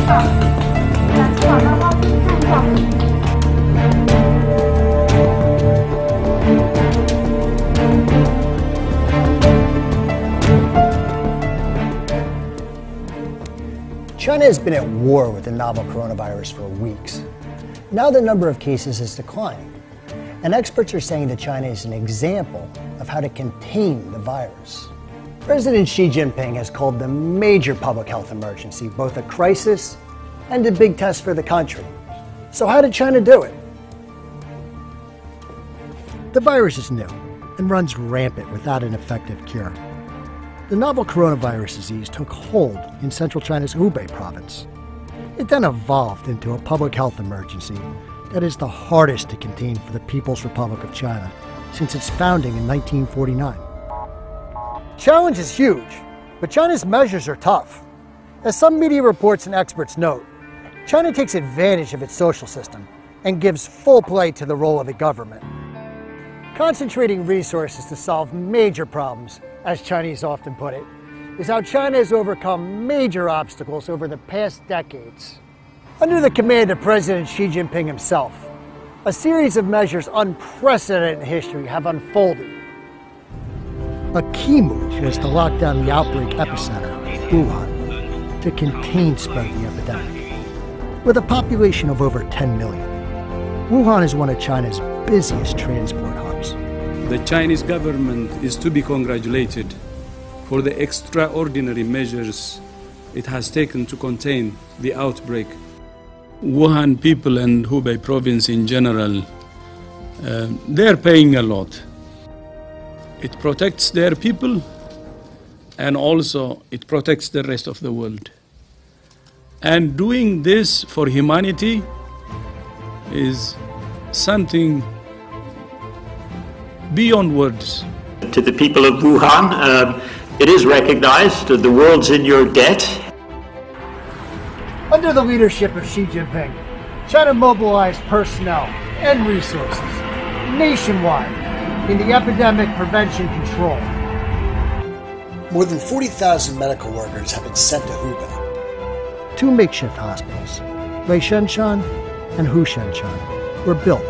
China has been at war with the novel coronavirus for weeks. Now the number of cases is declining, and experts are saying that China is an example of how to contain the virus. President Xi Jinping has called the major public health emergency both a crisis and a big test for the country. So how did China do it? The virus is new and runs rampant without an effective cure. The novel coronavirus disease took hold in central China's Hubei province. It then evolved into a public health emergency that is the hardest to contain for the People's Republic of China since its founding in 1949. Challenge is huge, but China's measures are tough. As some media reports and experts note, China takes advantage of its social system and gives full play to the role of the government. Concentrating resources to solve major problems, as Chinese often put it, is how China has overcome major obstacles over the past decades. Under the command of President Xi Jinping himself, a series of measures unprecedented in history have unfolded. A key move was to lock down the outbreak epicenter, Wuhan, to contain spread of the epidemic. With a population of over 10 million, Wuhan is one of China's busiest transport hubs. The Chinese government is to be congratulated for the extraordinary measures it has taken to contain the outbreak. Wuhan people and Hubei province in general, they're paying a lot. It protects their people and also it protects the rest of the world. And doing this for humanity is something beyond words. To the people of Wuhan, it is recognized that the world's in your debt. Under the leadership of Xi Jinping, China mobilized personnel and resources nationwide in the epidemic prevention control. More than 40,000 medical workers have been sent to Hubei. 2 makeshift hospitals, Weishanshan and Hushanshan, were built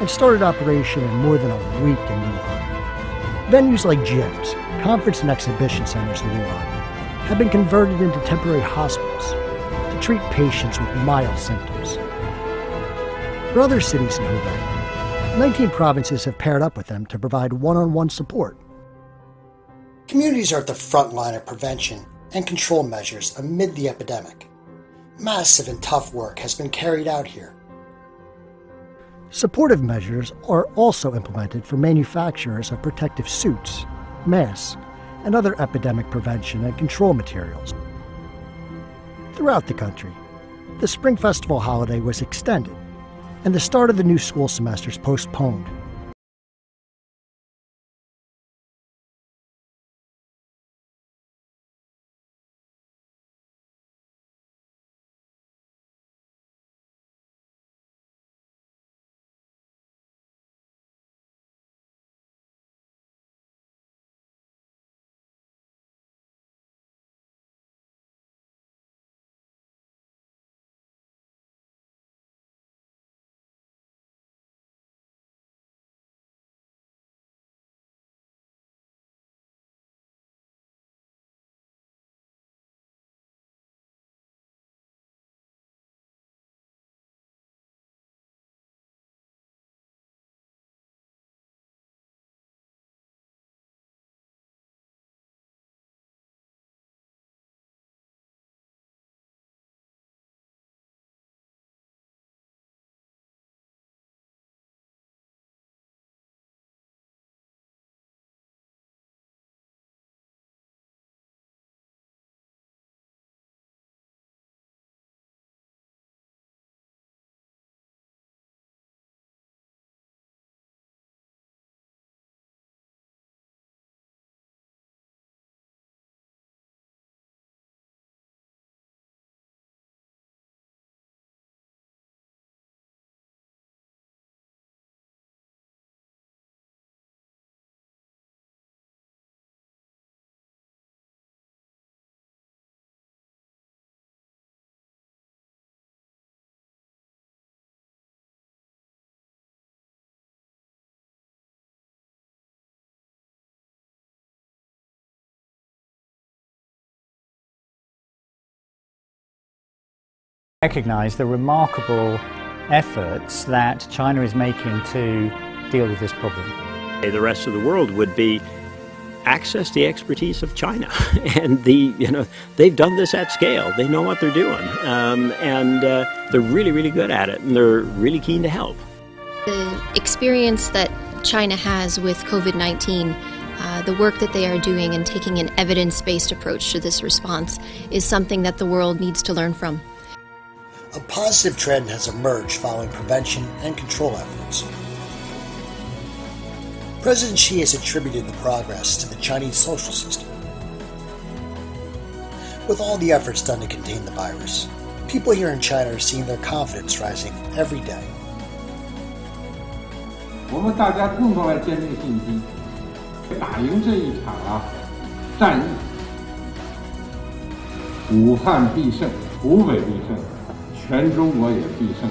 and started operation in more than a week in Wuhan. Venues like gyms, conference and exhibition centers in Wuhan have been converted into temporary hospitals to treat patients with mild symptoms. For other cities in Hubei, 19 provinces have paired up with them to provide one-on-one support. Communities are at the front line of prevention and control measures amid the epidemic. Massive and tough work has been carried out here. Supportive measures are also implemented for manufacturers of protective suits, masks, and other epidemic prevention and control materials. Throughout the country, the Spring Festival holiday was extended, and the start of the new school semesters postponed. Recognise the remarkable efforts that China is making to deal with this problem. The rest of the world would be access the expertise of China, and they've done this at scale. They know what they're doing, and they're really, really good at it, and they're really keen to help. The experience that China has with COVID-19, the work that they are doing and taking an evidence-based approach to this response is something that the world needs to learn from. A positive trend has emerged following prevention and control efforts. President Xi has attributed the progress to the Chinese social system. With all the efforts done to contain the virus, people here in China are seeing their confidence rising every day. 我们大家共同来坚定信心，打赢这一场战役。武汉必胜，湖北必胜，全中国也必胜。